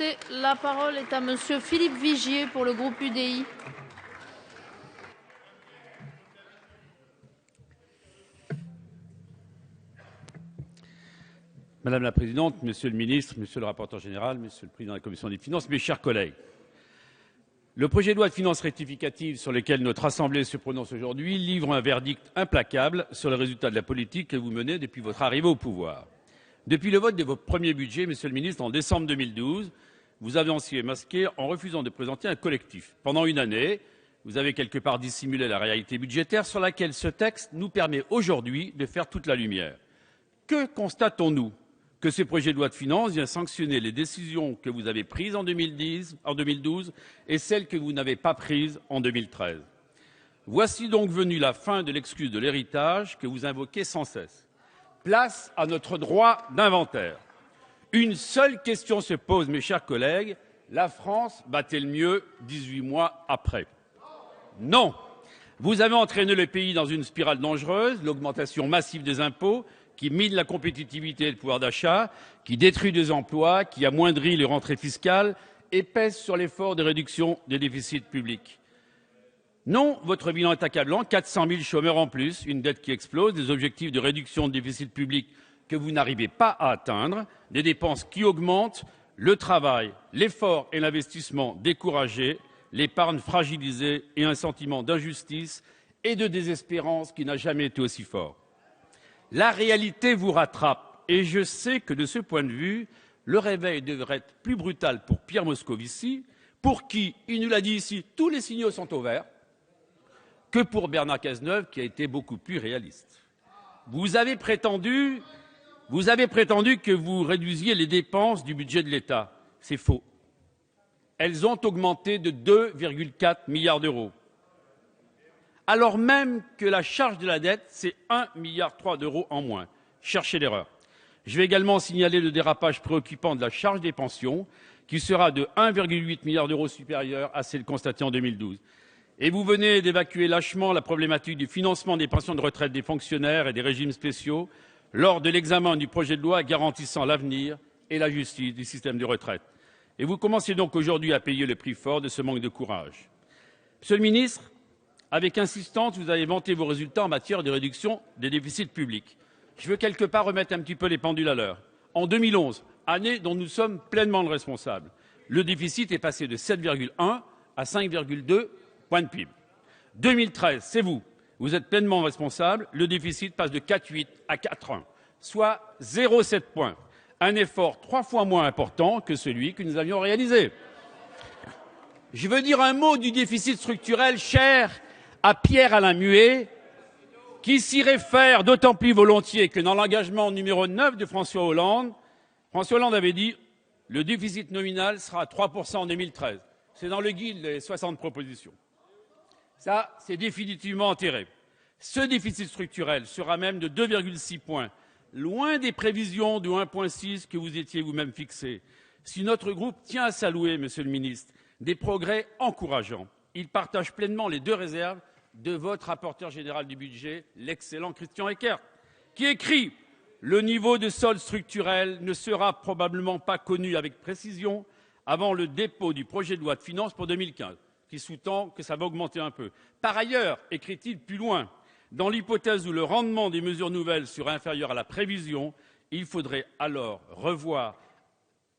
député. La parole est à monsieur Philippe Vigier pour le groupe UDI. Madame la présidente, monsieur le ministre, monsieur le rapporteur général, monsieur le président de la commission des finances, mes chers collègues. Le projet de loi de finances rectificative sur lequel notre Assemblée se prononce aujourd'hui livre un verdict implacable sur le résultat de la politique que vous menez depuis votre arrivée au pouvoir. Depuis le vote de votre premier budget, monsieur le ministre, en décembre 2012, vous avez ainsi masqué en refusant de présenter un collectif. Pendant une année, vous avez quelque part dissimulé la réalité budgétaire sur laquelle ce texte nous permet aujourd'hui de faire toute la lumière. Que constatons-nous? Que ce projet de loi de finances vient sanctionner les décisions que vous avez prises en 2012 et celles que vous n'avez pas prises en 2013. Voici donc venue la fin de l'excuse de l'héritage que vous invoquez sans cesse. Place à notre droit d'inventaire. Une seule question se pose, mes chers collègues. La France va-t-elle mieux 18 mois après? Non. Vous avez entraîné le pays dans une spirale dangereuse, l'augmentation massive des impôts, qui mine la compétitivité et le pouvoir d'achat, qui détruit des emplois, qui amoindrit les rentrées fiscales et pèse sur l'effort de réduction des déficits publics. Non, votre bilan est accablant, 400 000 chômeurs en plus, une dette qui explose, des objectifs de réduction de déficit public que vous n'arrivez pas à atteindre, des dépenses qui augmentent, le travail, l'effort et l'investissement découragés, l'épargne fragilisée et un sentiment d'injustice et de désespérance qui n'a jamais été aussi fort. La réalité vous rattrape et je sais que de ce point de vue, le réveil devrait être plus brutal pour Pierre Moscovici, pour qui, il nous l'a dit ici, tous les signaux sont au vert, que pour Bernard Cazeneuve, qui a été beaucoup plus réaliste. Vous avez prétendu que vous réduisiez les dépenses du budget de l'État. C'est faux. Elles ont augmenté de 2,4 milliards d'euros. Alors même que la charge de la dette, c'est 1,3 milliard d'euros en moins. Cherchez l'erreur. Je vais également signaler le dérapage préoccupant de la charge des pensions, qui sera de 1,8 milliard d'euros supérieur à celle constatée en 2012. Et vous venez d'évacuer lâchement la problématique du financement des pensions de retraite des fonctionnaires et des régimes spéciaux lors de l'examen du projet de loi garantissant l'avenir et la justice du système de retraite. Et vous commencez donc aujourd'hui à payer le prix fort de ce manque de courage. Monsieur le ministre, avec insistance, vous avez vanté vos résultats en matière de réduction des déficits publics. Je veux quelque part remettre un petit peu les pendules à l'heure. En 2011, année dont nous sommes pleinement responsables, le déficit est passé de 7,1 à 5,2 points de PIB. 2013, c'est vous. Vous êtes pleinement responsable. Le déficit passe de 4,8 à 4,1, soit 0,7 points. Un effort 3 fois moins important que celui que nous avions réalisé. Je veux dire un mot du déficit structurel cher à Pierre-Alain Muet, qui s'y réfère d'autant plus volontiers que dans l'engagement numéro 9 de François Hollande avait dit « le déficit nominal sera à 3% en 2013 ». C'est dans le guide des 60 propositions. Ça, c'est définitivement enterré. Ce déficit structurel sera même de 2,6 points, loin des prévisions de 1,6 que vous étiez vous-même fixées. Si notre groupe tient à saluer, monsieur le ministre, des progrès encourageants, il partage pleinement les deux réserves de votre rapporteur général du budget, l'excellent Christian Eckert, qui écrit « Le niveau de solde structurel ne sera probablement pas connu avec précision avant le dépôt du projet de loi de finances pour 2015 », qui sous-tend que ça va augmenter un peu. Par ailleurs, écrit-il plus loin, dans l'hypothèse où le rendement des mesures nouvelles sera inférieur à la prévision, il faudrait alors revoir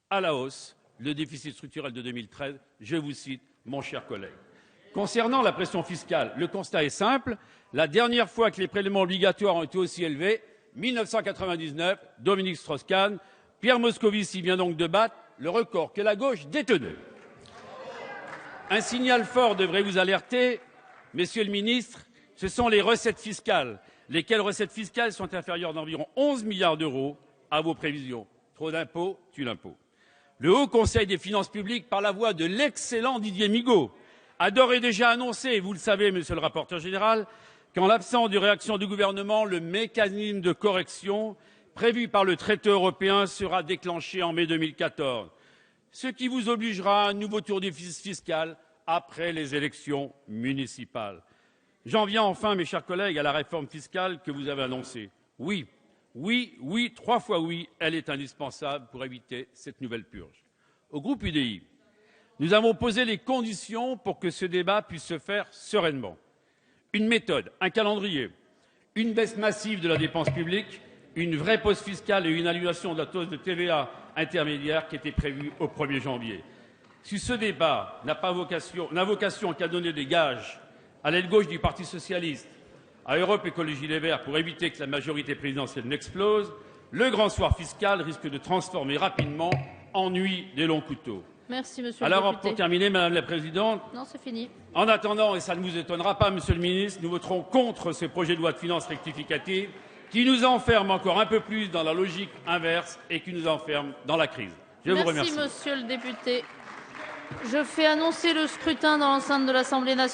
à la hausse le déficit structurel de 2013. Je vous cite, mon cher collègue. Concernant la pression fiscale, le constat est simple. La dernière fois que les prélèvements obligatoires ont été aussi élevés, 1999, Dominique Strauss-Kahn, Pierre Moscovici vient donc de battre le record que la gauche détenait. Un signal fort devrait vous alerter, messieurs le ministre, ce sont les recettes fiscales. Lesquelles recettes fiscales sont inférieures d'environ 11 milliards d'euros à vos prévisions. Trop d'impôts tue l'impôt. Le Haut Conseil des finances publiques, par la voix de l'excellent Didier Migaud, a d'ores et déjà annoncé, et vous le savez, monsieur le rapporteur général, qu'en l'absence de réaction du gouvernement, le mécanisme de correction prévu par le traité européen sera déclenché en mai 2014, ce qui vous obligera à un nouveau tour déficit fiscal après les élections municipales. J'en viens enfin, mes chers collègues, à la réforme fiscale que vous avez annoncée. Oui, oui, oui, 3 fois oui, elle est indispensable pour éviter cette nouvelle purge. au groupe UDI, nous avons posé les conditions pour que ce débat puisse se faire sereinement. Une méthode, un calendrier, une baisse massive de la dépense publique, une vraie pause fiscale et une annulation de la dose de TVA intermédiaire qui était prévue au 1er janvier. Si ce débat n'a vocation qu'à donner des gages à l'aile gauche du Parti socialiste, à Europe Écologie Les Verts pour éviter que la majorité présidentielle n'explose, le grand soir fiscal risque de transformer rapidement en nuit des longs couteaux. Merci, monsieur le Alors, député. pour terminer, Madame la Présidente, Non, c'est fini. en attendant, et ça ne vous étonnera pas, Monsieur le Ministre, nous voterons contre ce projet de loi de finances rectificative qui nous enferme encore un peu plus dans la logique inverse et qui nous enferme dans la crise. Je vous remercie. Merci, monsieur le député. Je fais annoncer le scrutin dans l'enceinte de l'Assemblée nationale.